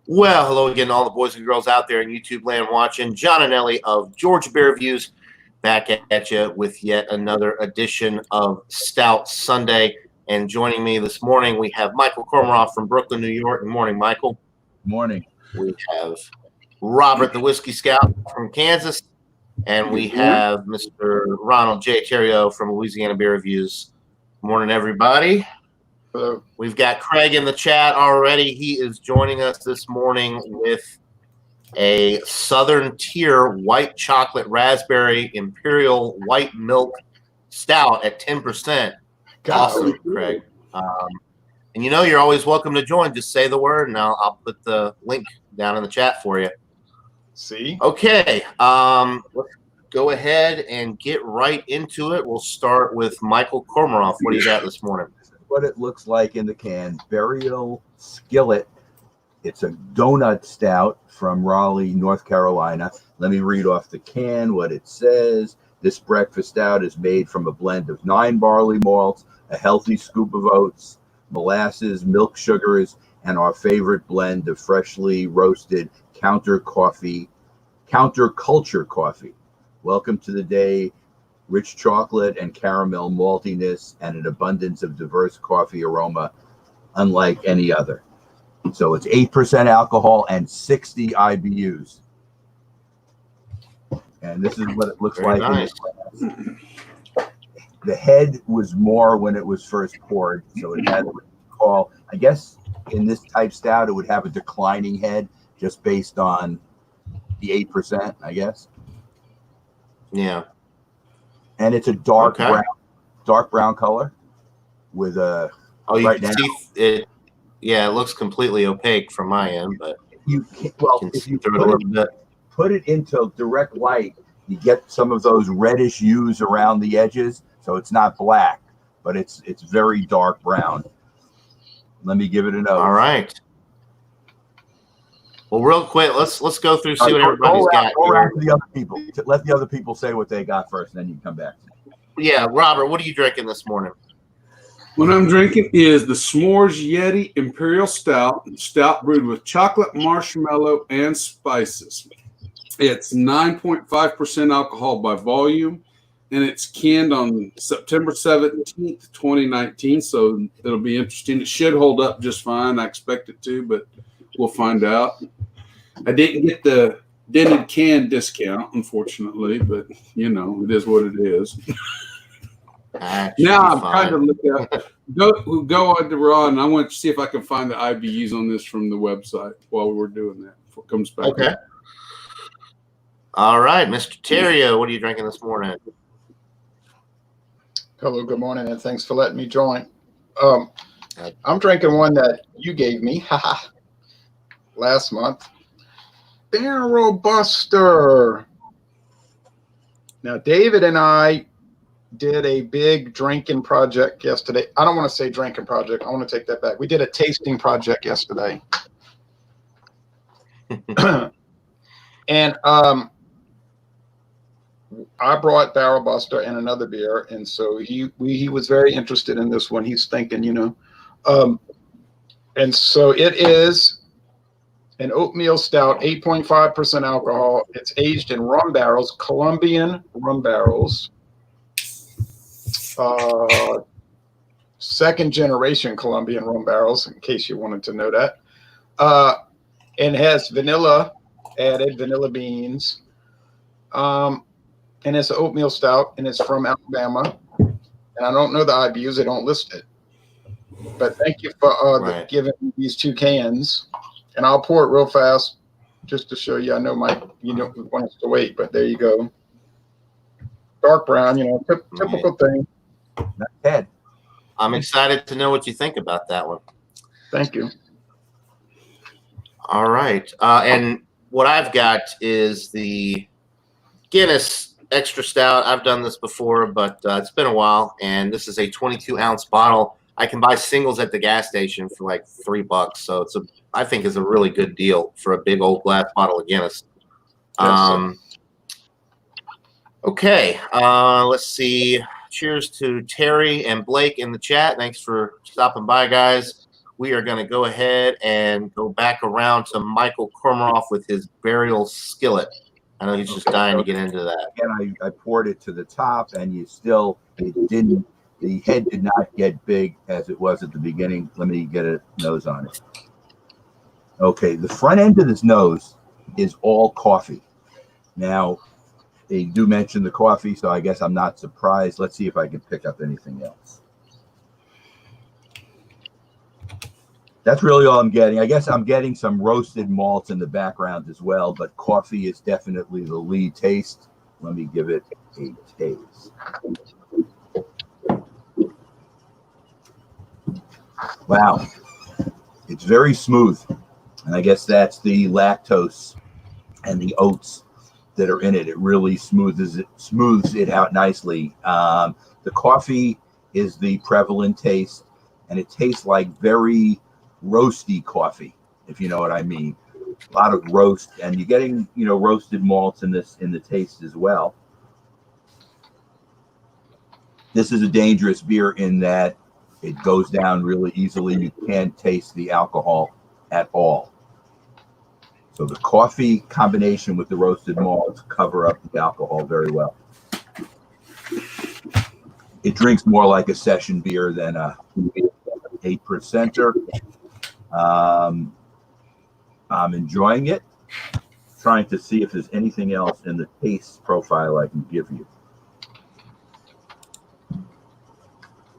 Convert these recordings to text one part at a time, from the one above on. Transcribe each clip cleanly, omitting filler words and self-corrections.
Well, hello again to all the boys and girls out there in YouTube land watching. John and Ellie of Georgia Beer Reviews back at you with yet another edition of Stout Sunday. And joining me this morning, we have Michael Kormeroff from Brooklyn, New York. Good morning, Michael. Morning. We have Robert the Whiskey Scout from Kansas. And we have Mr. Ronald J. Theriault from Louisiana Beer Reviews. Good morning, everybody. Hello. We've got Craig in the chat already. He is joining us this morning with a Southern Tier white chocolate raspberry Imperial white milk stout at 10%. Awesome, Craig. And you know you're always welcome to join. Just say the word, and I'll put the link down in the chat for you. See? Okay. Let's go ahead and get right into it. We'll start with Michael Kormeroff. What do you got this morning? What it looks like in the can. Imperial Skillet. It's a donut stout from Raleigh, North Carolina. Let me read off the can what it says. This breakfast stout is made from a blend of 9 barley malts, a healthy scoop of oats, molasses, milk sugars, and our favorite blend of freshly roasted counterculture coffee. Welcome to the day. Rich chocolate and caramel maltiness and an abundance of diverse coffee aroma unlike any other. So it's 8% alcohol and 60 IBUs. And this is what it looks Very like. nice. The head was more when it was first poured. So it had what you call, I guess in this type stout, it would have a declining head just based on the 8%, I guess. Yeah. And it's a dark brown color with a you can see it. Yeah, it looks completely opaque from my end, but if you put it into direct light, you get some of those reddish hues around the edges. So it's not black, but it's very dark brown. Let me give it a nose. All right. Well, real quick, let's go through, see what everybody's got. Go around to the other people. Let the other people say what they got first, and then you can come back. Yeah, Robert, what are you drinking this morning? What I'm drinking is the S'mores Yeti Imperial Stout brewed with chocolate, marshmallow, and spices. It's 9.5% alcohol by volume, and it's canned on September 17th, 2019, so it'll be interesting. It should hold up just fine. I expect it to, but we'll find out. I didn't get the dented can discount, unfortunately, but, you know, it is what it is. Now I'm trying to look up. Go on to Ron, and I want to see if I can find the IBUs on this from the website while we're doing that before it comes back. Okay. All right, Mr. Theriault, what are you drinking this morning? Hello, good morning, and thanks for letting me join. I'm drinking one that you gave me last month. Barrel Buster. Now, David and I did a big drinking project yesterday. I don't want to say drinking project. I want to take that back. We did a tasting project yesterday. And I brought Barrel Buster and another beer, and so he was very interested in this one. He's thinking, you know, and so it is an oatmeal stout, 8.5% alcohol. It's aged in rum barrels, Colombian rum barrels, second generation Colombian rum barrels, in case you wanted to know that. And it has vanilla added, vanilla beans. And it's an oatmeal stout, and it's from Alabama. And I don't know the IBUs; they don't list it. But thank you for giving me these 2 cans, and I'll pour it real fast just to show you. I know you don't want us to wait, but there you go. Dark brown, you know, typical thing. Not bad. I'm excited to know what you think about that one. Thank you. All right, and what I've got is the Guinness Extra Stout. I've done this before, but it's been a while, and this is a 22-ounce bottle. I can buy singles at the gas station for like $3, so I think it's a really good deal for a big old glass bottle of Guinness. Okay, let's see. Cheers to Terry and Blake in the chat. Thanks for stopping by, guys. we are going to go ahead and go back around to Michael Kormeroff with his Burial Skillet. I know he's just dying to get into that. Again, I poured it to the top, and the head did not get big as it was at the beginning. Let me get a nose on it. Okay, the front end of this nose is all coffee. Now, they do mention the coffee, so I guess I'm not surprised. Let's see if I can pick up anything else. That's really all I'm getting. I guess I'm getting some roasted malts in the background as well, but coffee is definitely the lead taste. Let me give it a taste. Wow. It's very smooth. And I guess that's the lactose and the oats that are in it. It really smooths it out nicely. The coffee is the prevalent taste, and it tastes like very roasty coffee, if you know what I mean. A lot of roast, and you're getting, roasted malts in the taste as well. This is a dangerous beer in that it goes down really easily. You can't taste the alcohol at all. So the coffee combination with the roasted malts cover up the alcohol very well. It drinks more like a session beer than a 8%er. I'm enjoying it. Trying to see if there's anything else in the taste profile I can give you.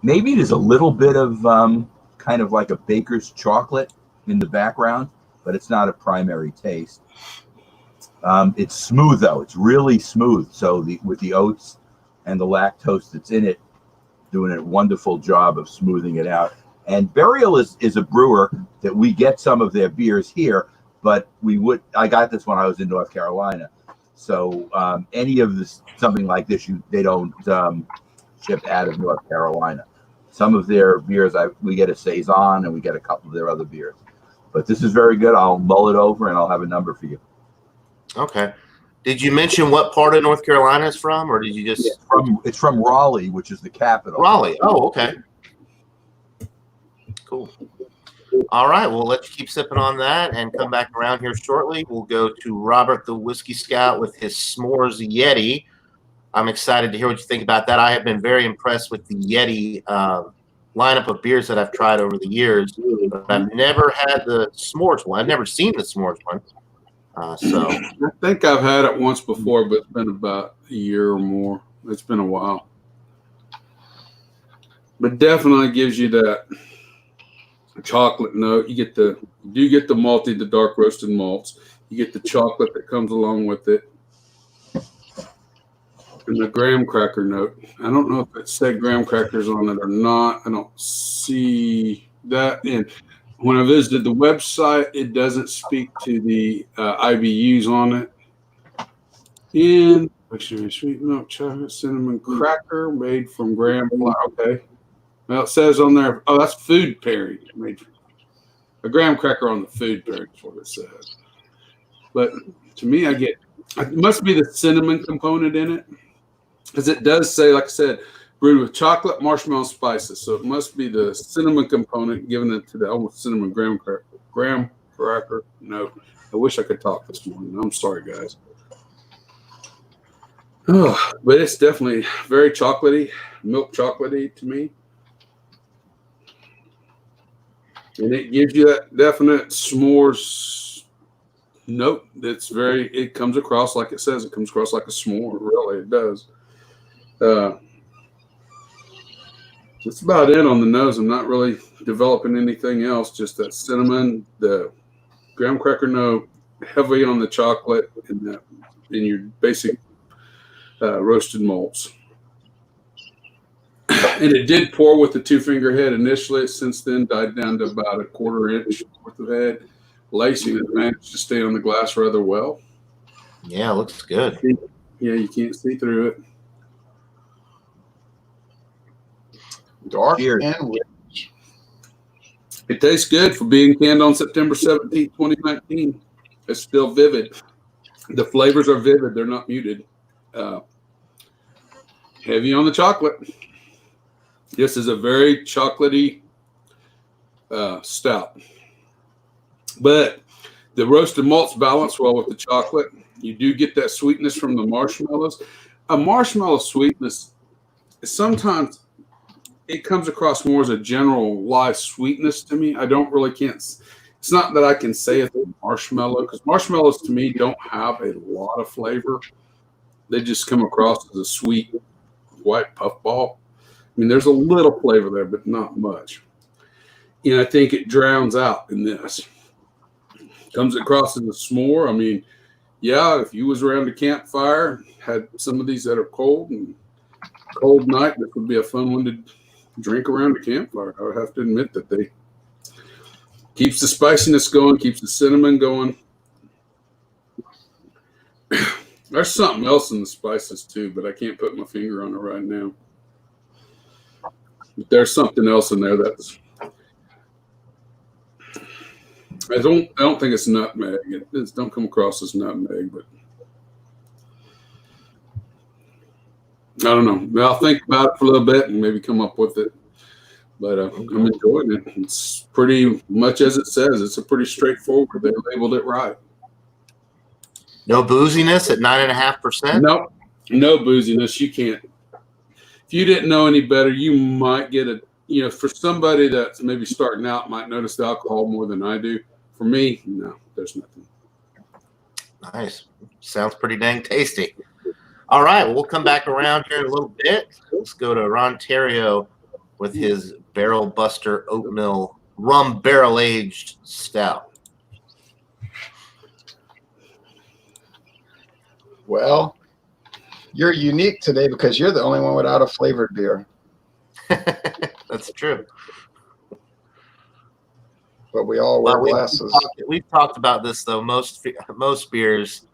Maybe there's a little bit of kind of like a baker's chocolate in the background, but it's not a primary taste. It's smooth though. It's really smooth. So with the oats and the lactose that's in it, doing a wonderful job of smoothing it out. And Burial is a brewer that we get some of their beers here, but I got this when I was in North Carolina. So any of this, something like this, they don't ship out of North Carolina. Some of their beers, we get a Saison and we get a couple of their other beers. But this is very good. I'll mull it over and I'll have a number for you. Okay. Did you mention what part of North Carolina it's from, or did you just? Yeah, it's from Raleigh, which is the capital. Raleigh. Oh, okay. Cool. All right. Well, let's keep sipping on that and come back around here shortly. We'll go to Robert the Whiskey Scout with his S'mores Yeti. I'm excited to hear what you think about that. I have been very impressed with the Yeti lineup of beers that I've tried over the years, but I've never had the s'mores one. I've never seen the s'mores one. So I think I've had it once before, but it's been about a year or more. It's been a while. But definitely gives you that chocolate note. You do get the malty, the dark roasted malts. You get the chocolate that comes along with it. And the graham cracker note. I don't know if it said graham crackers on it or not. I don't see that. And when I visited the website, it doesn't speak to the IBUs on it. And actually, sweet milk chocolate cinnamon cracker made from graham flour. Okay. Well, it says on there, that's food pairing. Made a graham cracker on the food pairing is what it says. But to me, it must be the cinnamon component in it. Because it does say, like I said, brewed with chocolate, marshmallow, spices. So it must be the cinnamon component, giving it to the almost cinnamon graham cracker note. I wish I could talk this morning. I'm sorry, guys. Oh, but it's definitely very chocolatey, milk chocolatey to me. And it gives you that definite s'mores note it comes across like it says. It comes across like a s'more. Really, it does. That's about it on the nose. I'm not really developing anything else. Just that cinnamon, the graham cracker note, heavy on the chocolate, and your basic roasted malts. And it did pour with the 2-finger head initially. Since then, died down to about a 1/4 inch worth of head. Lacing it managed to stay on the glass rather well. Yeah, it looks good. Yeah, you can't see through it. Dark Cheers. and rich. It tastes good for being canned on September 17th, 2019. It's still vivid. The flavors are vivid. They're not muted. Heavy on the chocolate. This is a very chocolatey stout. But the roasted malts balance well with the chocolate. You do get that sweetness from the marshmallows. A marshmallow sweetness, sometimes it comes across more as a general live sweetness to me. I don't really can't. It's not that I can say it's a marshmallow, because marshmallows to me don't have a lot of flavor. They just come across as a sweet white puffball. I mean, there's a little flavor there, but not much. And I think it drowns out in this. Comes across as a s'more. I mean, yeah, if you was around the campfire, had some of these that are cold and cold night, this would be a fun one to drink around the campfire. I would have to admit that they keeps the spiciness going, keeps the cinnamon going. There's something else in the spices too, but I can't put my finger on it right now. But there's something else in there that's I don't think it's nutmeg. It don't come across as nutmeg, but I don't know. I'll think about it for a little bit and maybe come up with it. But I'm enjoying it. It's pretty much as it says. It's a pretty straightforward. They labeled it right. No booziness at 9.5%? Nope. No booziness. You can't. If you didn't know any better, you might get for somebody that's maybe starting out, might notice the alcohol more than I do. For me, no, there's nothing. Nice. Sounds pretty dang tasty. All right, well, we'll come back around here in a little bit. Let's go to Rontario with his Barrel Buster Oatmeal Rum Barrel Aged Stout. Well, you're unique today because you're the only one without a flavored beer. That's true. But we all wear glasses. We've talked about this, though. Most beers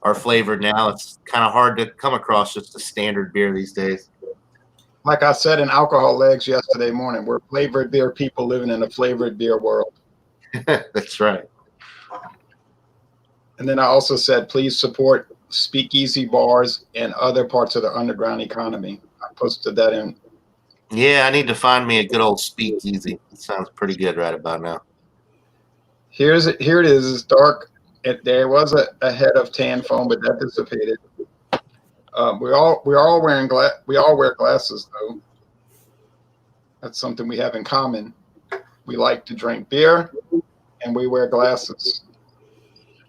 are flavored now. It's kind of hard to come across just a standard beer these days. Like I said in Alcohol Legs yesterday morning, we're flavored beer people living in a flavored beer world. That's right. And then I also said, please support speakeasy bars and other parts of the underground economy. I posted that in. Yeah, I need to find me a good old speakeasy. It sounds pretty good right about now. Here it is. It's dark. There was a head of tan foam, but that dissipated. We all wear glasses though. That's something we have in common. We like to drink beer, and we wear glasses,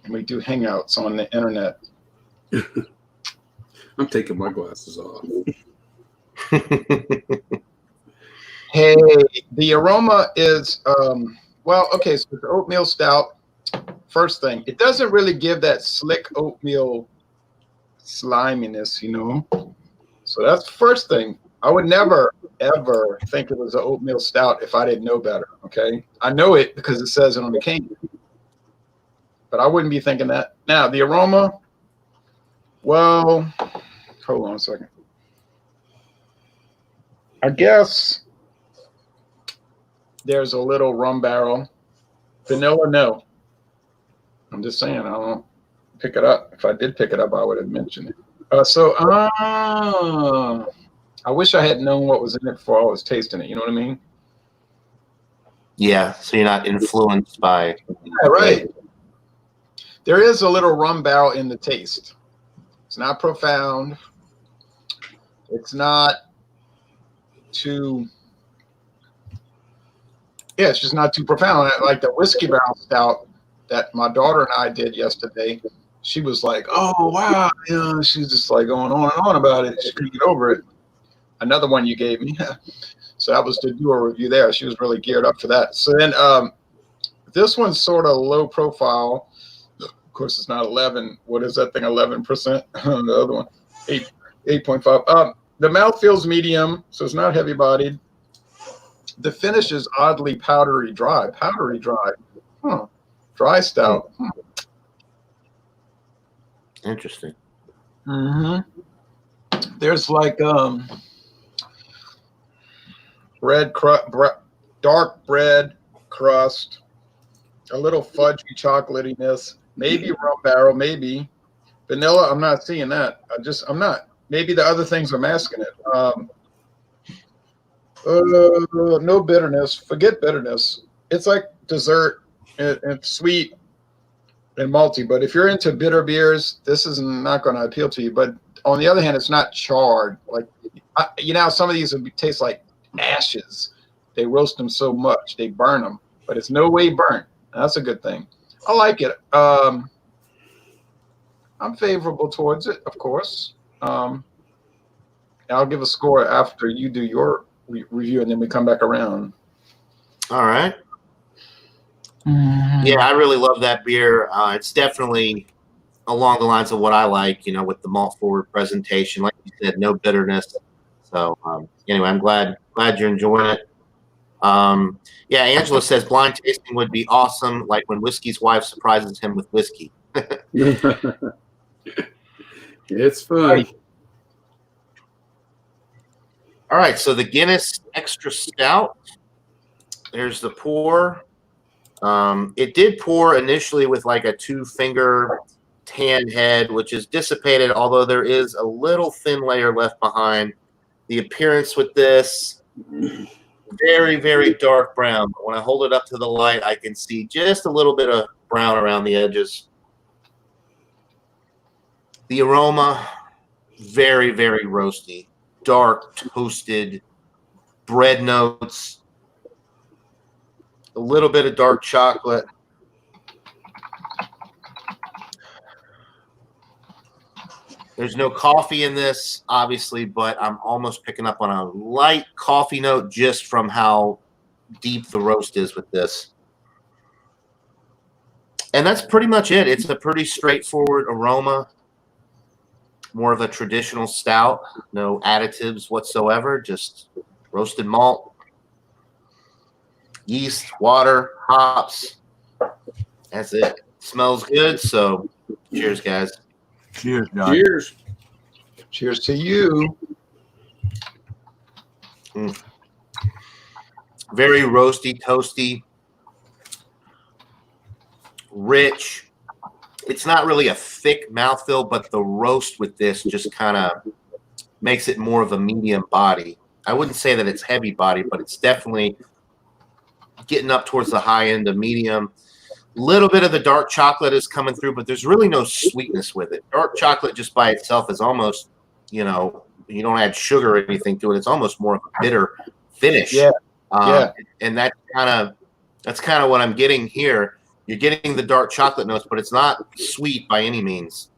and we do hangouts on the internet. I'm taking my glasses off. Hey, the aroma is okay. So the oatmeal stout. First thing, it doesn't really give that slick oatmeal sliminess, So that's the first thing. I would never, ever think it was an oatmeal stout if I didn't know better, okay? I know it because it says it on the can. But I wouldn't be thinking that. Now, the aroma, well, hold on a second. I guess there's a little rum barrel. Vanilla, no. I'm just saying, I don't pick it up. If I did pick it up, I would have mentioned it. I wish I had known what was in it before I was tasting it. You know what I mean? Yeah, so you're not influenced by. Yeah, right. There is a little rum barrel in the taste. It's not profound. It's not too. Yeah, it's just not too profound. Like the whiskey barrel stout that my daughter and I did yesterday. She was like, "Oh wow!" She's just like going on and on about it. She couldn't get over it. Another one you gave me, so that was to do a review there. She was really geared up for that. So then, this one's sort of low profile. Of course, it's not 11. What is that thing? 11%. The other one, 8.5. The mouth feels medium, so it's not heavy bodied. The finish is oddly powdery dry. Powdery dry. Huh. Dry stout. Interesting. Mm-hmm. There's like dark bread crust, a little fudgy chocolatiness, maybe rum barrel, maybe vanilla. I'm not seeing that. I'm not. Maybe the other things are masking it. No bitterness. Forget bitterness. it's like dessert. It's sweet and malty. But if you're into bitter beers, this is not going to appeal to you. But on the other hand, it's not charred. Like, some of these would taste like ashes. They roast them so much, they burn them. But it's no way burnt. That's a good thing. I like it. I'm favorable towards it, of course. I'll give a score after you do your review, and then we come back around. All right. Yeah, I really love that beer. It's definitely along the lines of what I like, with the malt forward presentation. Like you said, no bitterness. So anyway, I'm glad you're enjoying it. Yeah, Angela says blind tasting would be awesome, like when Whiskey's wife surprises him with whiskey. It's fun. All right, so the Guinness Extra Stout. There's the pour. It did pour initially with like a 2-finger tan head, which is dissipated, although there is a little thin layer left behind. The appearance with this, very, very dark brown. But when I hold it up to the light, I can see just a little bit of brown around the edges. The aroma, very, very roasty, dark, toasted, bread notes, a little bit of dark chocolate. There's no coffee in this, obviously, but I'm almost picking up on a light coffee note just from how deep the roast is with this. And that's pretty much it. It's a pretty straightforward aroma, more of a traditional stout, no additives whatsoever, just roasted malt, yeast, water, hops. That's it. Smells good, so cheers, guys. Cheers, John. Cheers. Cheers to you. Very roasty, toasty, rich. It's not really a thick mouthfeel, but the roast with this just kind of makes it more of a medium body. I wouldn't say that it's heavy body, but it's definitely getting up towards the high end of medium. Little bit of the dark chocolate is coming through, but there's really no sweetness with it. Dark chocolate just by itself is almost, you don't add sugar or anything to it. It's almost more of a bitter finish. Yeah. And that's kind of what I'm getting here. You're getting the dark chocolate notes, but it's not sweet by any means.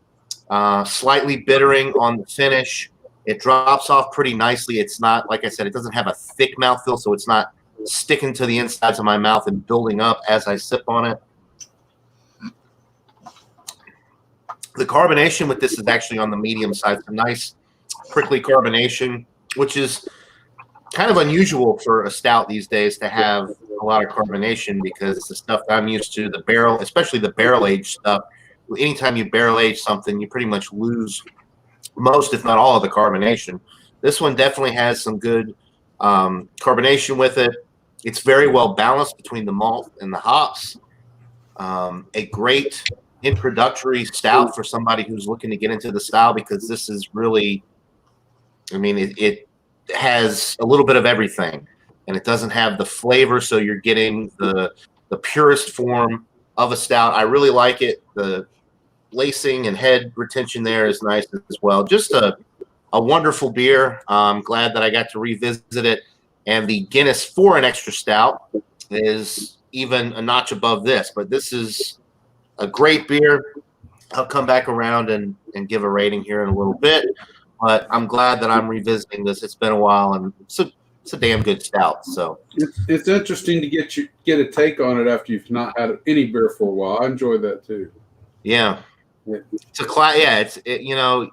Slightly bittering on the finish. It drops off pretty nicely. It's not, like I said, it doesn't have a thick mouthfeel, so it's not sticking to the insides of my mouth and building up as I sip on it. The carbonation with this is actually on the medium side. It's a nice prickly carbonation, which is kind of unusual for a stout these days to have a lot of carbonation, because the stuff that I'm used to, the barrel, especially the barrel-aged stuff, anytime you barrel-age something, you pretty much lose most, if not all, of the carbonation. This one definitely has some good carbonation with it. It's very well balanced between the malt and the hops. A great introductory stout for somebody who's looking to get into the style, because this is really, it has a little bit of everything, and it doesn't have the flavor, so you're getting the purest form of a stout. I really like it. The lacing and head retention there is nice as well. Just a wonderful beer. I'm glad that I got to revisit it. And the Guinness for an extra stout is even a notch above this, but this is a great beer. I'll come back around and give a rating here in a little bit, but I'm glad that I'm revisiting this. It's been a while, and it's a damn good stout. So it's interesting to get a take on it after you've not had any beer for a while. I enjoy that too. Yeah, it's a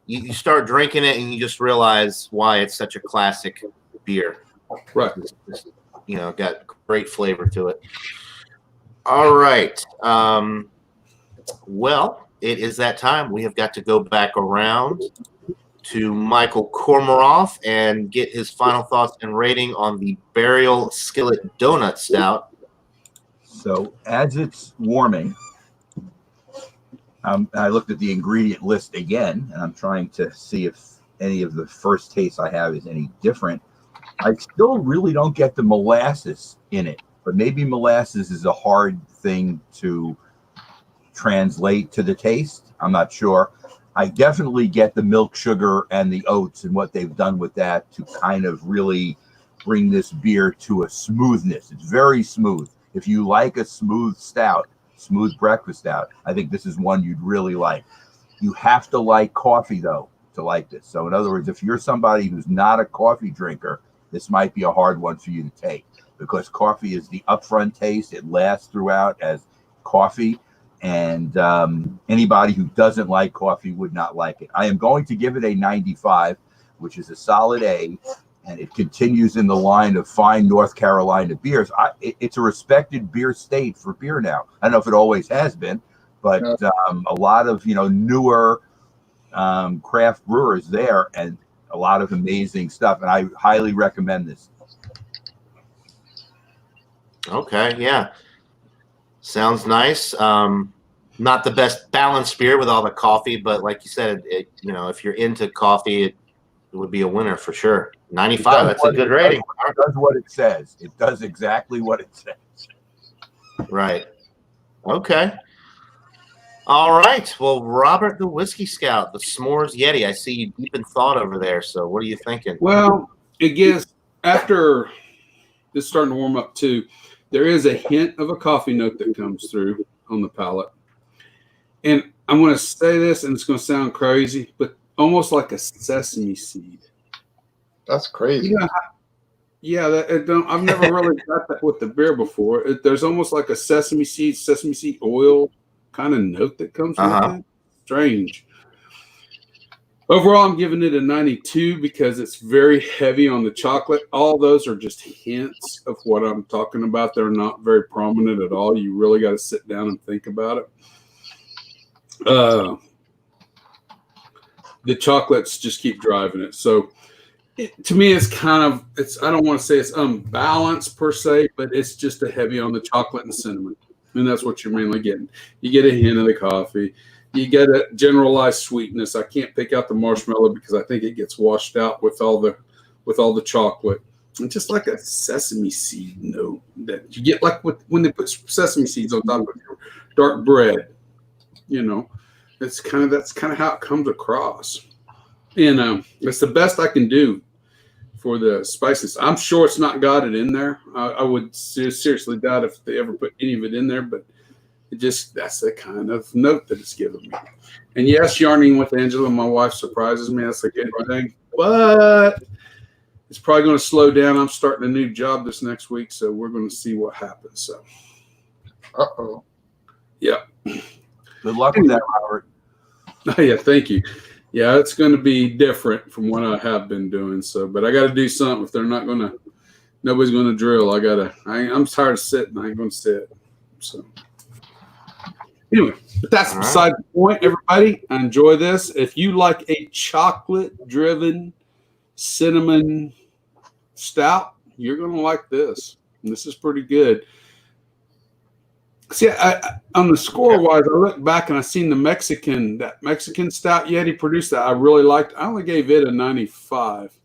you start drinking it and you just realize why it's such a classic beer. Right. It's, got great flavor to it. All right. Well, it is that time. We have got to go back around to Michael Kormaroff and get his final thoughts and rating on the Imperial Skillet Donut Stout. So as it's warming, I looked at the ingredient list again, and I'm trying to see if any of the first taste I have is any different. I still really don't get the molasses in it. but maybe molasses is a hard thing to translate to the taste. I'm not sure. I definitely get the milk sugar and the oats and what they've done with that to kind of really bring this beer to a smoothness. It's very smooth. If you like a smooth stout, smooth breakfast stout, I think this is one you'd really like. You have to like coffee, though, to like this. So in other words, if you're somebody who's not a coffee drinker, this might be a hard one for you to take, because coffee is the upfront taste. It lasts throughout as coffee. And anybody who doesn't like coffee would not like it. I am going to give it a 95, which is a solid A, and it continues in the line of fine North Carolina beers. It's a respected beer state for beer now. I don't know if it always has been, but a lot of newer craft brewers there, and a lot of amazing stuff. And I highly recommend this. Okay, yeah, sounds nice. Not the best balanced beer with all the coffee, but like you said, if you're into coffee, it would be a winner for sure. 95, that's a good rating. It does what it says. It does exactly what it says. Right. Okay. All right. Well, Robert, the Whiskey Scout, the S'mores Yeti. I see you deep in thought over there. So what are you thinking? Well, I guess after it's starting to warm up too, there is a hint of a coffee note that comes through on the palate. And I'm going to say this, and it's going to sound crazy, but almost like a sesame seed. That's crazy. Yeah, I've never really got that with the beer before. There's almost like a sesame seed oil kind of note that comes with it. Strange. Overall, I'm giving it a 92 because it's very heavy on the chocolate. All those are just hints of what I'm talking about. They're not very prominent at all. You really got to sit down and think about it. The chocolates just keep driving it. So to me, it's I don't want to say it's unbalanced per se, but it's just a heavy on the chocolate and cinnamon. And that's what you're mainly getting. You get a hint of the coffee. You get a generalized sweetness. I can't pick out the marshmallow because I think it gets washed out with all the chocolate. And just like a sesame seed note that you get like when they put sesame seeds on top of your dark bread. That's kind of how it comes across, and it's the best I can do for the spices. I'm sure it's not got it in there. I would seriously doubt if they ever put any of it in there, but that's the kind of note that it's giving me. And yes, yarning with Angela, my wife, surprises me. That's a good thing, but it's probably going to slow down. I'm starting a new job this next week, so we're going to see what happens. So, yeah. Good luck with that, Robert. Oh, yeah, thank you. Yeah, it's going to be different from what I have been doing. So, but I got to do something. If they're not going to, nobody's going to drill. I'm tired of sitting. I ain't going to sit. So, anyway, but that's beside the point, everybody. I enjoy this. If you like a chocolate-driven cinnamon stout, you're going to like this. And this is pretty good. See, on the score-wise, I look back and I seen that Mexican stout Yeti produced that I really liked. I only gave it a 95.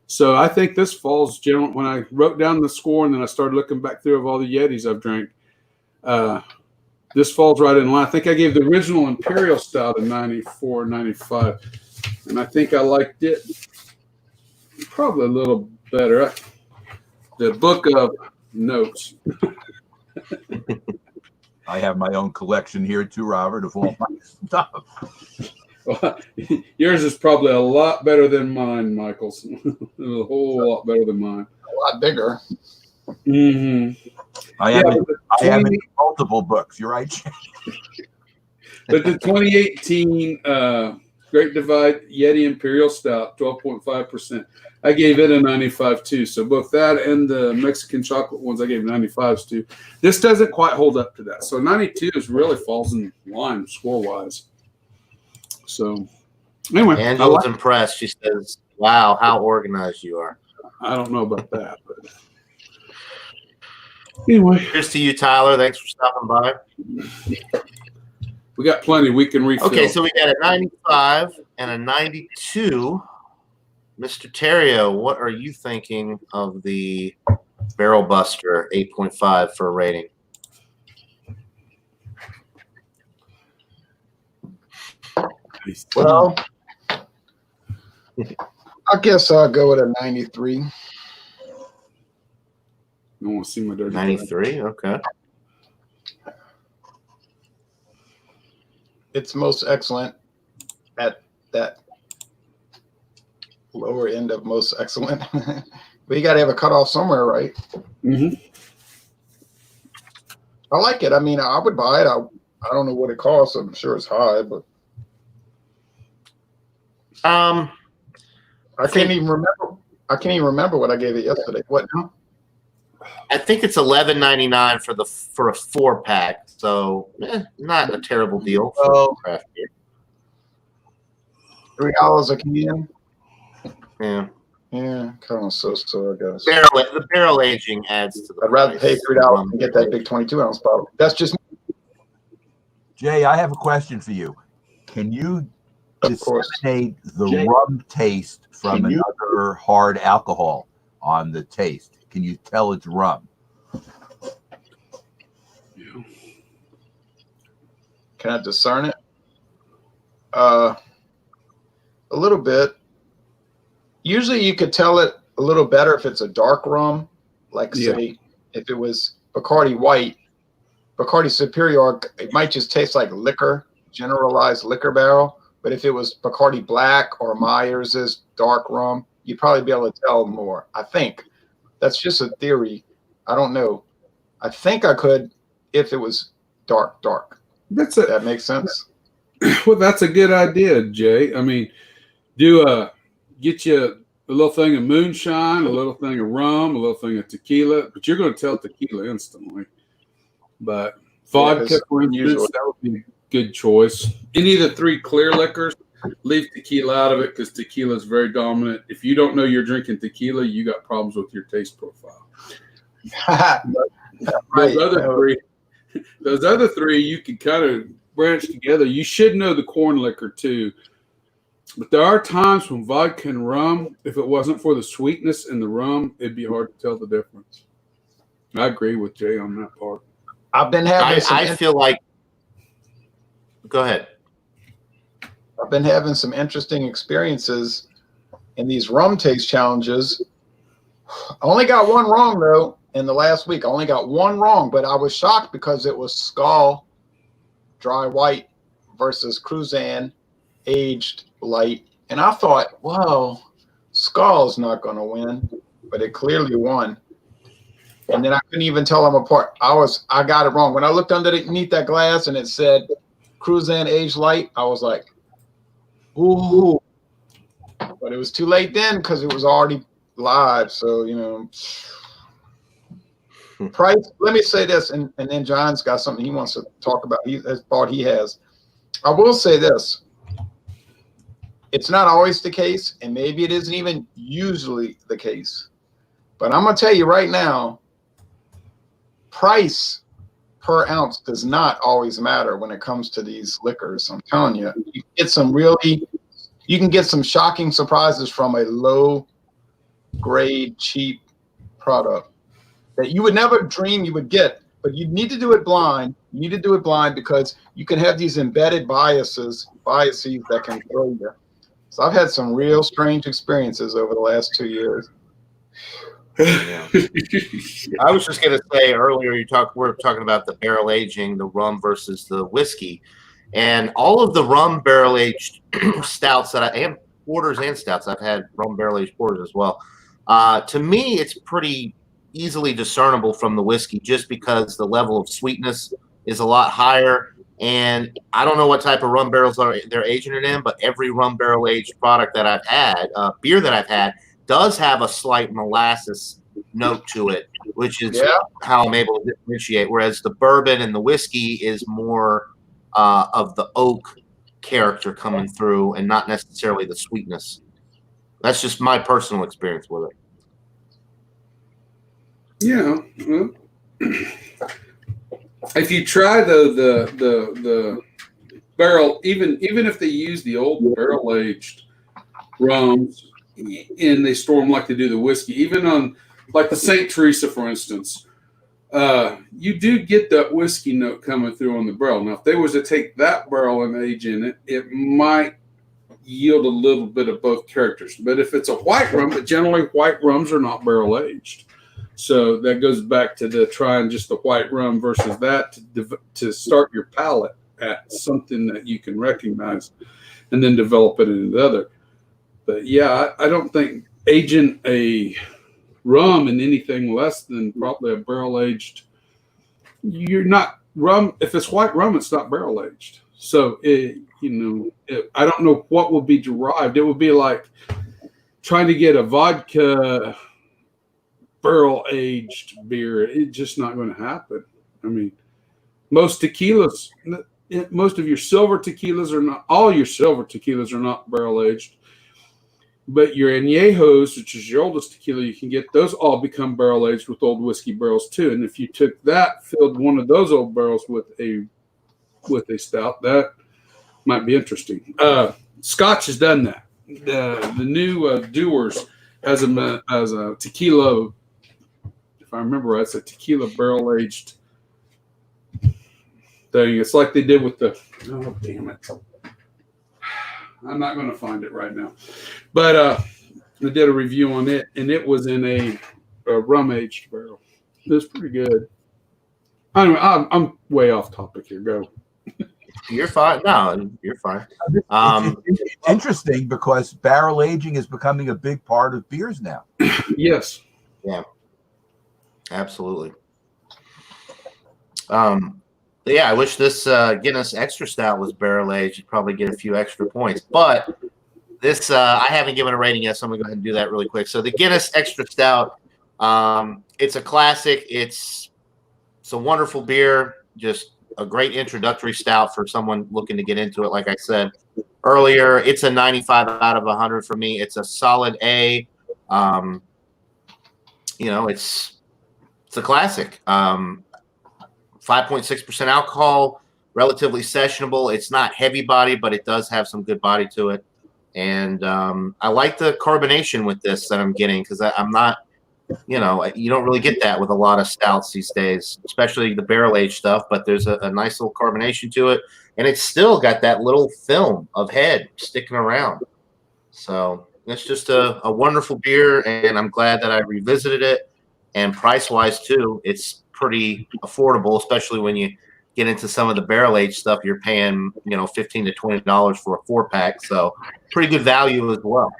So I think this falls generally, when I wrote down the score and then I started looking back through of all the Yetis I've drank, this falls right in line. I think I gave the original Imperial stout a 94, 95. And I think I liked it probably a little better. The book of notes. I have my own collection here too, Robert, of all my stuff. Well, yours is probably a lot better than mine, Michael's. A whole lot better than mine. A lot bigger. Mm-hmm. I have multiple books. You're right. But the 2018 Great Divide Yeti Imperial Stout, 12.5%. I gave it a 95 too. So both that and the Mexican chocolate ones, I gave 95s to. This doesn't quite hold up to that. So 92 really falls in line score-wise. So anyway. Angela's impressed. She says, wow, how organized you are. I don't know about that, but anyway. Here's to you, Tyler. Thanks for stopping by. We got plenty. We can refill. Okay, so we got a 95 and a 92. Mr. Terrio, what are you thinking of the Barrel Buster, 8.5 for a rating. Well, I guess I'll go with a 93. You want to see my dirty 93, okay. It's most excellent at that lower end of most excellent. But you got to have a cutoff somewhere, right? Mm-hmm. I like it. I mean, I would buy it. I don't know what it costs. I'm sure it's high, but I can't even remember. I can't even remember what I gave it yesterday. What now? I think it's $11.99 for a 4-pack, so not a terrible deal for craft beer. $3 a can. Yeah. Yeah, kind of so I guess. The barrel aging adds to the I'd rather pay price. $3 and get that big 22-ounce bottle. That's just Jay, I have a question for you. Can you Of course. disseminate the rum taste from another hard alcohol on the taste? Can you tell it's rum? Yeah. Can I discern it? A little bit. Usually you could tell it a little better if it's a dark rum, like say if it was Bacardi White, Bacardi Superior, it might just taste like liquor, generalized liquor barrel. But if it was Bacardi Black or Myers's dark rum, you'd probably be able to tell more. I think that's just a theory. I don't know. I think I could if it was dark. That makes sense. Well, that's a good idea, Jay. I mean, get you a little thing of moonshine, a little thing of rum, a little thing of tequila, but you're going to tell tequila instantly. But vodka, for instance, that would be a good choice. Any of the 3 clear liquors, leave tequila out of it because tequila is very dominant. If you don't know you're drinking tequila, you got problems with your taste profile. Those other three, you can kind of branch together. You should know the corn liquor too. But there are times when vodka and rum, if it wasn't for the sweetness in the rum, it'd be hard to tell the difference. I agree with Jay on that part. I've been having I feel like go ahead. I've been having some interesting experiences in these rum taste challenges. I only got one wrong though in the last week. I only got one wrong, but I was shocked because it was Skull dry white versus Cruzan aged light. And I thought, whoa, Skull's not going to win, but it clearly won. And then I couldn't even tell them apart. I got it wrong. When I looked underneath that glass and it said Cruzan aged light, I was like, ooh. But it was too late then because it was already live. So, you know, price. Let me say this, and then John's got something he wants to talk about. His thought he has. I will say this. It's not always the case, and maybe it isn't even usually the case. But I'm going to tell you right now, price per ounce does not always matter when it comes to these liquors. I'm telling you, you can get some shocking surprises from a low grade, cheap product that you would never dream you would get, but you need to do it blind. You need to do it blind because you can have these embedded biases that can throw you. So I've had some real strange experiences over the last 2 years. Yeah. I was just going to say earlier, we're talking about the barrel aging, the rum versus the whiskey, and all of the rum barrel aged stouts and porters and stouts. I've had rum barrel aged porters as well. To me, it's pretty easily discernible from the whiskey just because the level of sweetness is a lot higher. And I don't know what type of rum barrels they're aging it in, but every rum barrel aged product that I've had, beer that I've had, does have a slight molasses note to it, which is how I'm able to differentiate. Whereas the bourbon and the whiskey is more of the oak character coming through and not necessarily the sweetness. That's just my personal experience with it. Yeah. Well, if you try the barrel, even if they use the old barrel aged rums and they store them like they do the whiskey, even on like the St. Teresa, for instance. You do get that whiskey note coming through on the barrel. Now, if they was to take that barrel and age in it, it might yield a little bit of both characters. But if it's a white rum, but generally white rums are not barrel aged. So that goes back to the trying just the white rum versus that to start your palate at something that you can recognize and then develop it into the other. But yeah, I don't think aging a rum in anything less than probably a barrel aged, you're not rum. If it's white rum, it's not barrel aged. So I don't know what will be derived. It would be like trying to get a vodka barrel aged beer. It's just not going to happen. I mean, most tequilas, most of your silver tequilas are not, all your silver tequilas are not barrel aged. But your añejos, which is your oldest tequila, you can get those all become barrel aged with old whiskey barrels too. And if you took that, filled one of those old barrels with a stout, that might be interesting. Scotch has done that. The new Dewar's has a tequila. If I remember right, it's a tequila barrel aged thing. It's like they did with the. Oh damn it! I'm not going to find it right now, but I did a review on it, and it was in a rum aged barrel. It was pretty good. Anyway, I'm way off topic here. Go. You're fine. No, you're fine. It's interesting because barrel aging is becoming a big part of beers now. Yes. Yeah. Absolutely. Yeah, I wish this Guinness Extra Stout was barrel aged. You'd probably get a few extra points. But this, I haven't given a rating yet, so I'm going to go ahead and do that really quick. So the Guinness Extra Stout, it's a classic. It's a wonderful beer, just a great introductory stout for someone looking to get into it. Like I said earlier, it's a 95 out of 100 for me. It's a solid A. It's a classic. 5.6% alcohol, relatively sessionable. It's not heavy body, but it does have some good body to it. And I like the carbonation with this that I'm getting because I'm not, you don't really get that with a lot of stouts these days, especially the barrel-aged stuff. But there's a nice little carbonation to it. And it's still got that little film of head sticking around. So it's just a wonderful beer, and I'm glad that I revisited it. And price-wise, too, it's pretty affordable, especially when you get into some of the barrel-aged stuff. You're paying, $15 to $20 for a 4-pack, so pretty good value as well.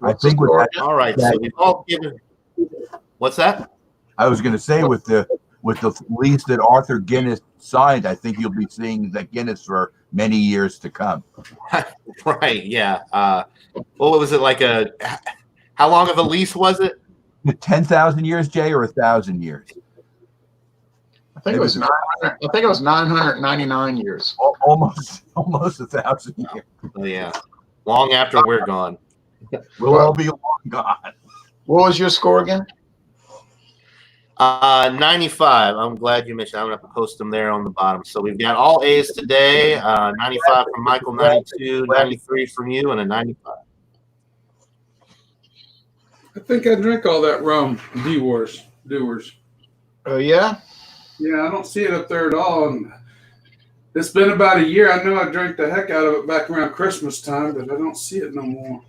I think with that, all right, so we've all given. What's that? I was going to say with the lease that Arthur Guinness signed, I think you'll be seeing that Guinness for many years to come. Right? Yeah. What was it like? How long of a lease was it? 10,000 years, Jay, or 1,000 years? I think it was 900. I think it was 999 years. Almost 1,000 years. Oh, yeah, long after we're gone. We'll all be long gone. What was your score again? 95. I'm glad you mentioned. I'm going to post them there on the bottom. So we've got all A's today. 95 from Michael, 92, 93 from you, and a 95. I think I drank all that rum. Dewar's. Oh yeah. Yeah, I don't see it up there at all. And it's been about a year. I know I drank the heck out of it back around Christmas time, but I don't see it no more.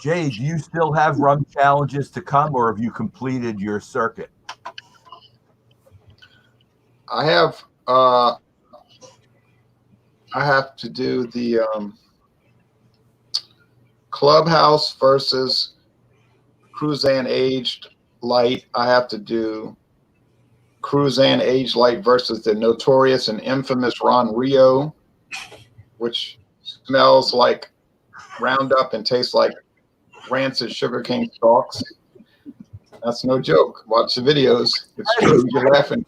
Jay, do you still have rum challenges to come, or have you completed your circuit? I have to do the Clubhouse versus Cruzan Aged Light. I have to do Cruzan Aged Light versus the notorious and infamous Ron Rio, which smells like Roundup and tastes like rancid sugarcane stalks. That's no joke. Watch the videos. It's true. You're laughing.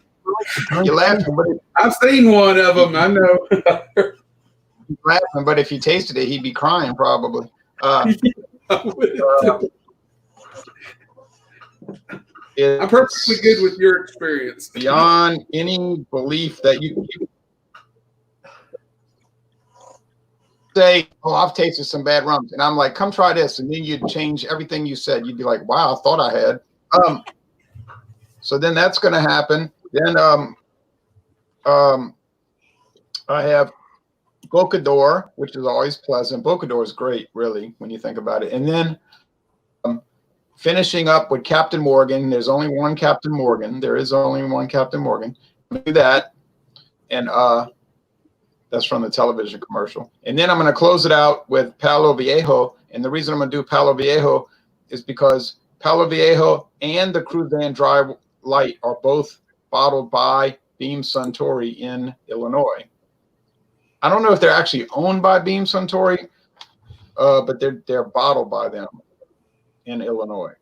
You're laughing, but I've seen one of them. I know. he's laughing, but if he tasted it, he'd be crying probably. I'm perfectly good with your experience. Beyond any belief that say, "Oh, I've tasted some bad rums," and I'm like, "Come try this," and then you'd change everything you said. You'd be like, "Wow, I thought I had." So then that's going to happen. Then I have Bocador, which is always pleasant. Bocador is great, really, when you think about it. And then finishing up with Captain Morgan. There's only one Captain Morgan. There is only one Captain Morgan. Do that, and that's from the television commercial. And then I'm going to close it out with Palo Viejo. And the reason I'm going to do Palo Viejo is because Palo Viejo and the Cruzan Dry Light are both bottled by Beam Suntory in Illinois. I don't know if they're actually owned by Beam Suntory, but they're bottled by them in Illinois.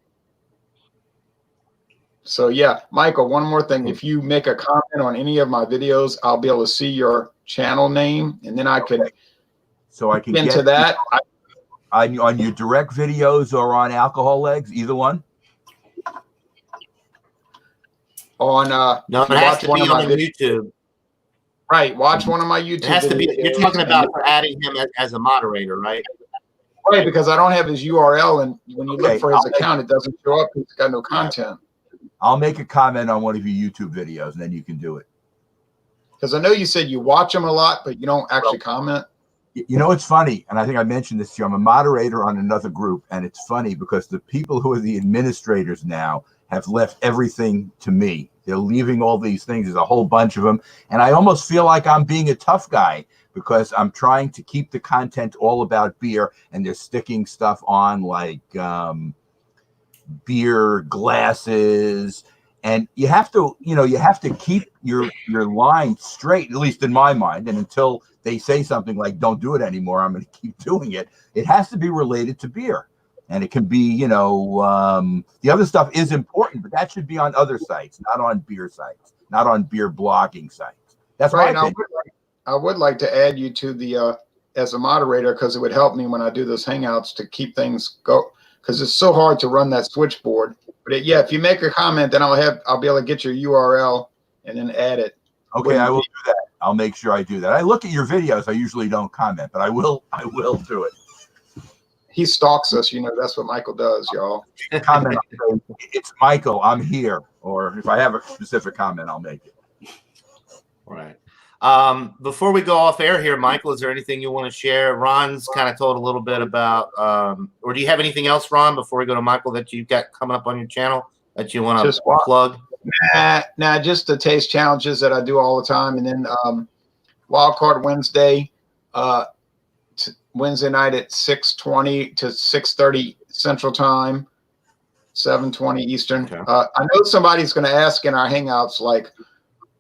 So yeah, Michael, one more thing. If you make a comment on any of my videos, I'll be able to see your channel name, and then I can get into that. On your direct videos or on Alcohol Legs, either one? On no, it has to be on YouTube. Right, watch one of my YouTube. It has to be. You're talking about adding him as a moderator, right? Right, because I don't have his URL, and when you look for his account, it doesn't show up. He's got no content. I'll make a comment on one of your YouTube videos, and then you can do it. Because I know you said you watch them a lot, but you don't actually comment. You know, it's funny, and I think I mentioned this to you. I'm a moderator on another group, and it's funny because the people who are the administrators now have left everything to me. They're leaving all these things. There's a whole bunch of them, and I almost feel like I'm being a tough guy because I'm trying to keep the content all about beer, and they're sticking stuff on like beer glasses. And you have to, keep your line straight, at least in my mind. And until they say something like, don't do it anymore, I'm going to keep doing it. It has to be related to beer. And it can be, the other stuff is important, but that should be on other sites, not on beer sites, not on beer blogging sites. That's right. I would like to add you to the, as a moderator, because it would help me when I do those Hangouts to keep things go, because it's so hard to run that switchboard. But yeah, if you make a comment, then I'll be able to get your URL and then add it. Okay, I will do that. I'll make sure I do that. I look at your videos. I usually don't comment, but I will do it. He stalks us, that's what Michael does, y'all. Comment, it's Michael, I'm here. Or if I have a specific comment, I'll make it. All right. Before we go off air here, Michael, is there anything you want to share? Ron's kind of told a little bit about, or do you have anything else, Ron, before we go to Michael, that you've got coming up on your channel that you want to plug? Nah, just the taste challenges that I do all the time. And then Wild Card Wednesday, Wednesday night at 6:20 to 6:30 Central Time, 7:20 Eastern. Okay. I know somebody's going to ask in our Hangouts, like,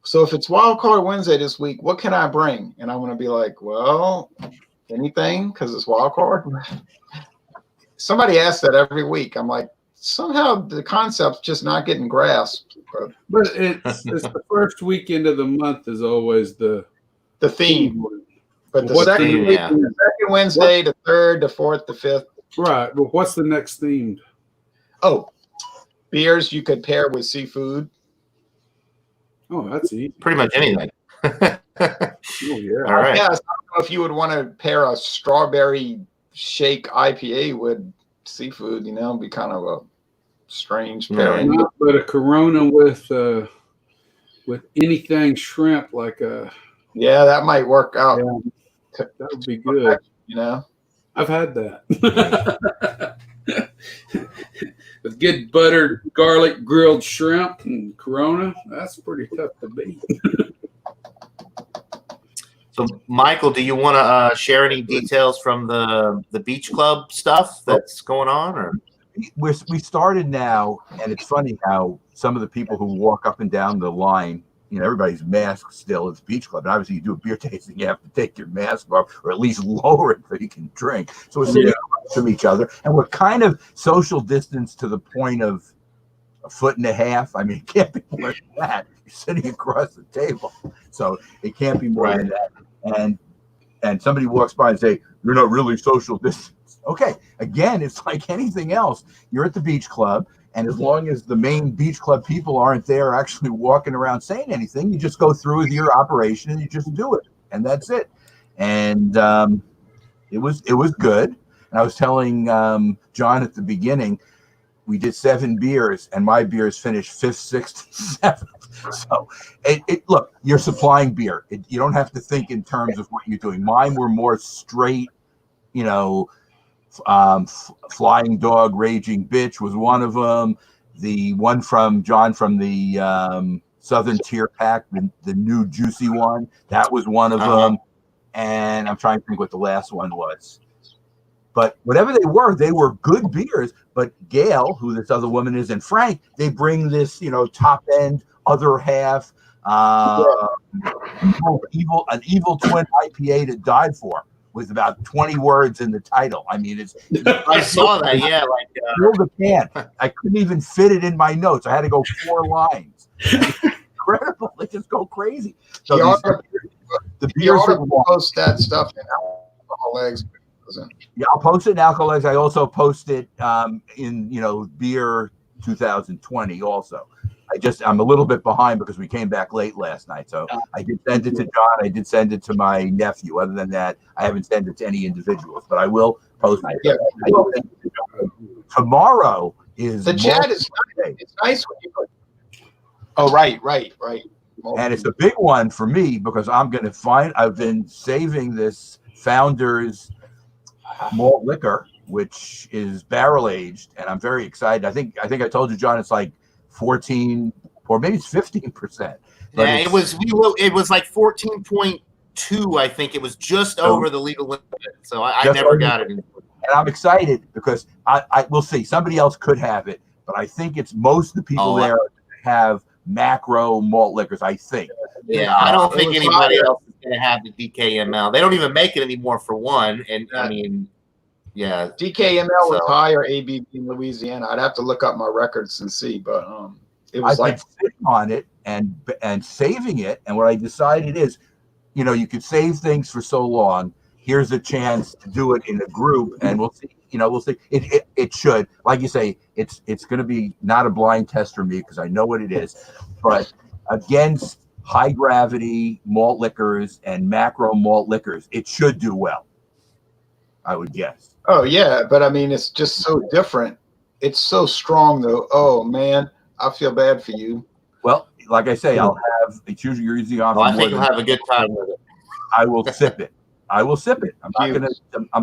so if it's Wild Card Wednesday this week, what can I bring? And I'm going to be like, well, anything, because it's Wild Card. Somebody asks that every week. I'm like, somehow the concept's just not getting grasped. But it's the first weekend of the month is always the theme. But the second Wednesday, the third, the fourth, the fifth. Right. Well, what's the next theme? Oh, beers you could pair with seafood. Oh, that's easy. Pretty much anything. Oh, yeah. All right. Yes, I don't know if you would want to pair a strawberry shake IPA with seafood, it'd be kind of a strange pairing. Not but a Corona with anything shrimp, like a. Yeah, that might work out. Yeah, that would be good. I've had that. With good buttered garlic grilled shrimp and Corona, that's pretty tough to beat. So, Michael, do you want to share any details from the beach club stuff that's going on? Or we started now, and it's funny how some of the people who walk up and down the line, everybody's masked still. It's beach club, and obviously you do a beer tasting, you have to take your mask off, or at least lower it so you can drink. So we're sitting from each other, and we're kind of social distance to the point of 1.5 feet. I mean, it can't be more than that. You're sitting across the table, so it can't be more than that. And somebody walks by and say, "You're not really social distance." Okay, again, it's like anything else. You're at the beach club, and as long as the main beach club people aren't there actually walking around saying anything, you just go through with your operation and you just do it, and that's it. And It was good. And I was telling John at the beginning, we did 7 beers, and my beers finished 5th, 6th, 7th. So, look, you're supplying beer. You don't have to think in terms of what you're doing. Mine were more straight, Flying Dog, Raging Bitch was one of them. The one from John from the Southern Tier Pack, the new juicy one, that was one of them. And I'm trying to think what the last one was. But whatever they were good beers. But Gail, who this other woman is, and Frank, they bring this, top end, other half, an evil twin IPA that died for, with about 20 words in the title. I mean, I saw that. Yeah, filled the can. I couldn't even fit it in my notes. I had to go 4 lines. Incredible! They just go crazy. So the beers post that stuff in Alcohol Eggs. Yeah, I'll post it in Alcohol Eggs. I also post it in Beer 2020 also. I'm a little bit behind because we came back late last night. So I did send it to John. I did send it to my nephew. Other than that, I haven't sent it to any individuals, but I will post it. Yeah. Tomorrow is the chat is nice. It's nice when you put. Oh, right. And it's a big one for me because I've been saving this Founders malt liquor, which is barrel aged, and I'm very excited. I think I told you, John, it's like 14 or maybe it's 15%. Yeah, it was like 14.2. I think it was just over the legal limit. So I never got it. And I'm excited because I will see. Somebody else could have it, but I think it's most of the people there have macro malt liquors, I think. Yeah, I don't think anybody else is going to have the DKML. They don't even make it anymore, for one. And I mean, yeah, DKML was higher ABV in Louisiana. I'd have to look up my records and see, but it was I've been sitting on it and saving it. And what I decided is, you could save things for so long. Here's a chance to do it in a group, and we'll see. We'll see. It should, like you say, it's going to be not a blind test for me because I know what it is, but against high gravity malt liquors and macro malt liquors, it should do well, I would guess. Oh yeah, but I mean, it's just so different. It's so strong though. Oh man, I feel bad for you. Well, like I say, it's usually on. I think you'll have a good time with it. I will sip it. I'm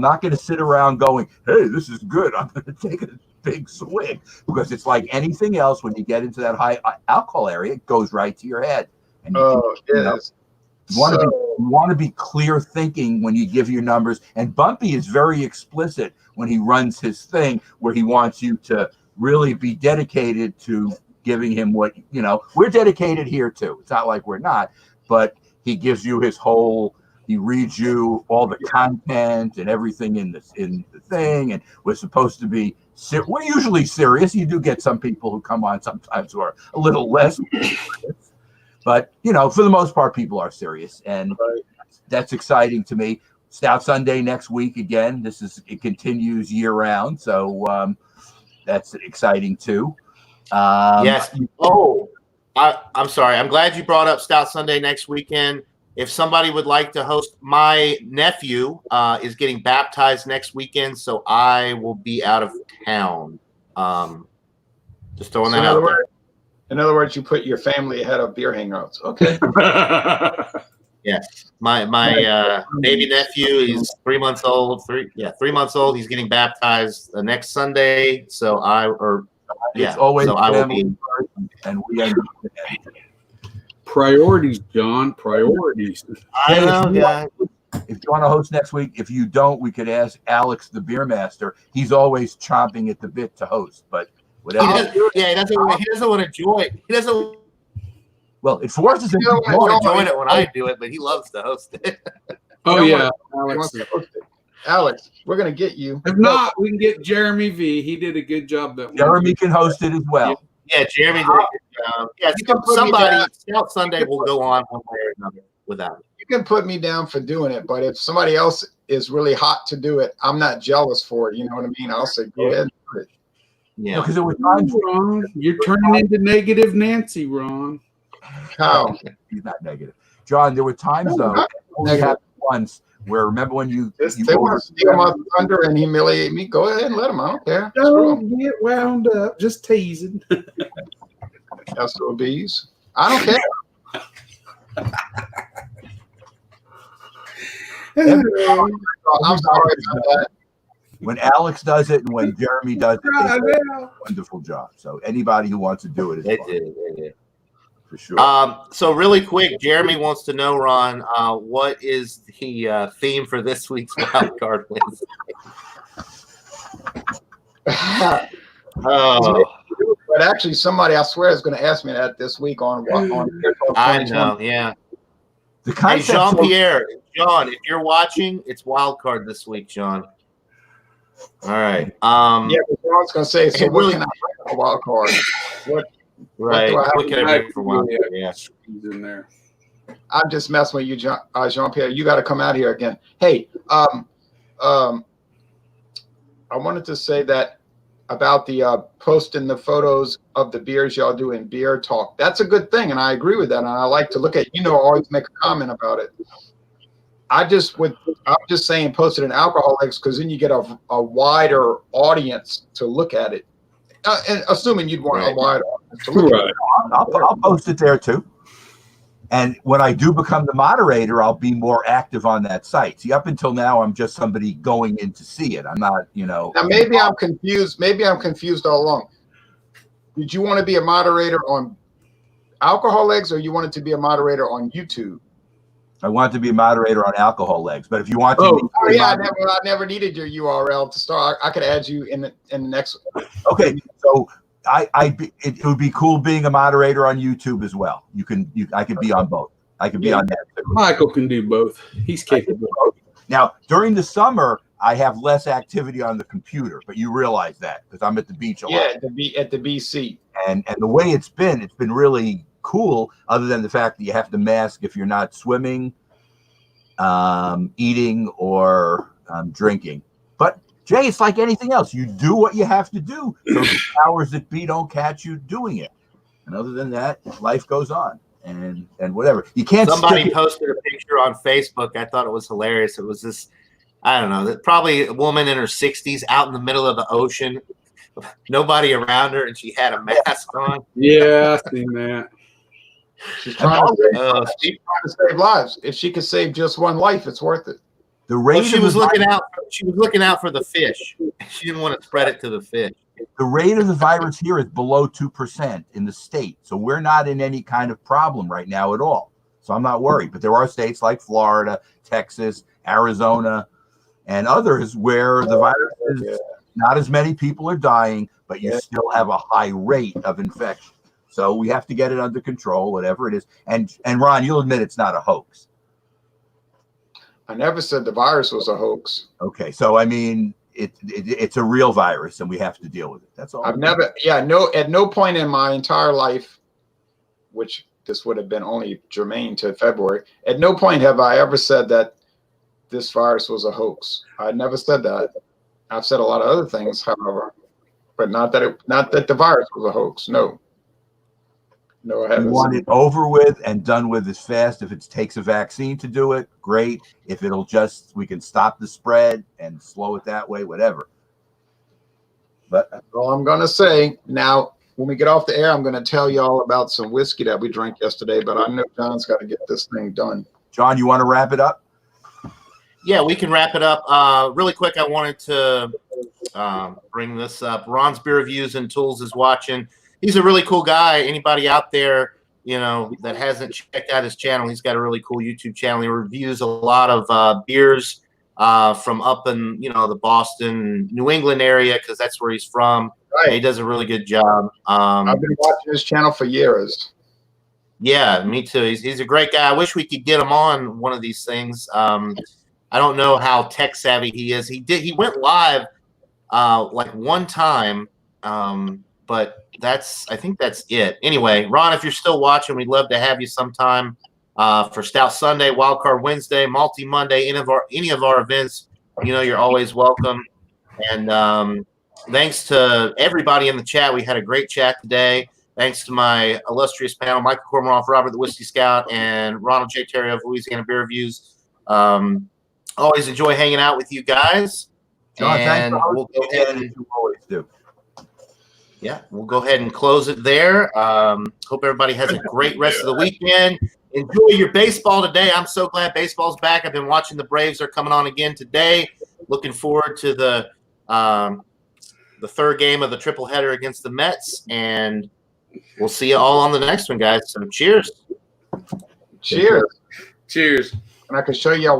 not gonna sit around going, "Hey, this is good." I'm gonna take a big swig because it's like anything else. When you get into that high alcohol area, it goes right to your head. And you want to be clear thinking when you give your numbers. And Bumpy is very explicit when he runs his thing, where he wants you to really be dedicated to giving him what we're dedicated here too. It's not like we're not, but he gives you his whole. He reads you all the content and everything in the thing, and we're supposed to be. We're usually serious. You do get some people who come on sometimes who are a little less serious, but for the most part, people are serious, and that's exciting to me. Stout Sunday next week again. It continues year round, so that's exciting too. Yes. I'm sorry. I'm glad you brought up Stout Sunday next weekend. If somebody would like to host, my nephew is getting baptized next weekend, so I will be out of town. Just throwing that out there. In other words, you put your family ahead of beer hangouts. Okay. Yes. My baby nephew is 3 months old. 3 months old. He's getting baptized the next Sunday. So it's always so I will be. And we understand. Priorities, John. Priorities. I know, guys. If you want to host next week, if you don't, we could ask Alex, the beer master. He's always chomping at the bit to host, but whatever. He doesn't want to join. He doesn't. Well, it forces him to join it when I do it, but he loves to host it. Oh yeah, Alex, we're gonna get you. If not, we can get Jeremy V. He did a good job. Jeremy can host it as well. Yeah, Jeremy did a good job. Yeah, somebody Scout Sunday will go on one way or another without it. You can put me down for doing it, but if somebody else is really hot to do it, I'm not jealous for it. You know what I mean? I'll say, go ahead and do it. Yeah, because it was times, Ron. You're turning into negative Nancy, Ron. How? He's not negative. John, there were times, though, only happened once, Where remember when you They want to steal my thunder and humiliate me. Go ahead and let them. I don't care. Screw 'em. Don't get wound up. Just teasing. SOBs. I don't care. I'm sorry about that. when Alex does it and when Jeremy does it, they Right do a now. wonderful job. So anybody who wants to do it is They fine, did. for sure. So really quick, Jeremy wants to know, Ron, what is the theme for this week's Wild Card Wednesday? Oh, But actually, somebody I swear is going to ask me that this week on Beer Talk I 2020. know, yeah. The Hey, concept of- Jean-Pierre, John, if you're watching, it's Wild Card this week, John. All right. Yeah, but John's going to say, so It what really- can I bring for wild card? Right. do I have What to can I do? do for Wild Card? Yeah. He's in there. I'm just messing with you, Jean-Pierre. You got to come out here again. Hey, I wanted to say that about the posting the photos of the beers y'all do in Beer Talk. That's a good thing, and I agree with that. And I like to look at, always make a comment about it. I'm just saying post it in Alcoholics because then you get a wider audience to look at it. And assuming you'd want a wide audience to look at it. I'll post it there too. And when I do become the moderator, I'll be more active on that site. See, up until now, I'm just somebody going in to see it. I'm not, Now maybe I'm confused. Maybe I'm confused all along. Did you want to be a moderator on Alcoholics or you wanted to be a moderator on YouTube? I want to be a moderator on Alcohol Legs. But if you want to, Oh yeah, I never needed your URL to start. I could add you in the next. Okay, so it would be cool being a moderator on YouTube as well. I could be on both. I could be on that too. Michael can do both. He's capable. Now, during the summer, I have less activity on the computer, but you realize that because I'm at the beach a lot. Yeah, at the BC. And the way it's been really cool, other than the fact that you have to mask if you're not swimming, eating, or drinking. But Jay, it's like anything else. You do what you have to do so the powers that be don't catch you doing it. And other than that, life goes on. And whatever. You can't. Somebody posted a picture on Facebook. I thought it was hilarious. It was this, I don't know, probably a woman in her 60s out in the middle of the ocean, nobody around her, and she had a mask on. Yeah, I've seen that. She's trying to save lives. If she could save just one life, it's worth it. The rate Well, she was looking out. She was looking out for the fish. She didn't want to spread it to the fish. The rate of the virus here is below 2% in the state. So we're not in any kind of problem right now at all. So I'm not worried. But there are states like Florida, Texas, Arizona, and others where the virus is not as many people are dying, but you still have a high rate of infection. So we have to get it under control, whatever it is. And Ron, you'll admit it's not a hoax. I never said the virus was a hoax. Okay. So, I mean, it's a real virus and we have to deal with it. That's all. At no point in my entire life, which this would have been only germane to February, at no point have I ever said that this virus was a hoax. I never said that. I've said a lot of other things, however, but not that the virus was a hoax. No, I haven't. You want it over with and done with as fast. If it takes a vaccine to do it, great. If we can stop the spread and slow it that way, whatever. But That's all I'm gonna say. Now, when we get off the air, I'm gonna tell y'all about some whiskey that we drank yesterday. But I know John's got to get this thing done. John, you want to wrap it up? Yeah, we can wrap it up. Really quick, I wanted to bring this up. Ron's Beer Reviews and Tools is watching. He's a really cool guy. Anybody out there, that hasn't checked out his channel, he's got a really cool YouTube channel. He reviews a lot of beers from up in, the Boston, New England area, because that's where he's from. Right. He does a really good job. I've been watching his channel for years. Yeah, me too. He's a great guy. I wish we could get him on one of these things. I don't know how tech savvy he is. He went live like one time, but I think that's it. Anyway, Ron, if you're still watching, we'd love to have you sometime for Stout Sunday, Wildcard Wednesday, Malty Monday, any of our events. You're always welcome. And thanks to everybody in the chat. We had a great chat today. Thanks to my illustrious panel, Michael Kormaroff, Robert the Whiskey Scout, and Ronald J. Terry of Louisiana Beer Reviews. Always enjoy hanging out with you guys. John, thanks And for we'll go hosting ahead again, and as you always do. we'll go ahead and close it there. Hope everybody has a great rest of the weekend. Enjoy your baseball today. I'm so glad baseball's back. I've been watching the Braves. They're coming on again today. Looking forward to the third game of the triple-header against the Mets, and we'll see you all on the next one, guys. So cheers. Cheers. Cheers. And I can show you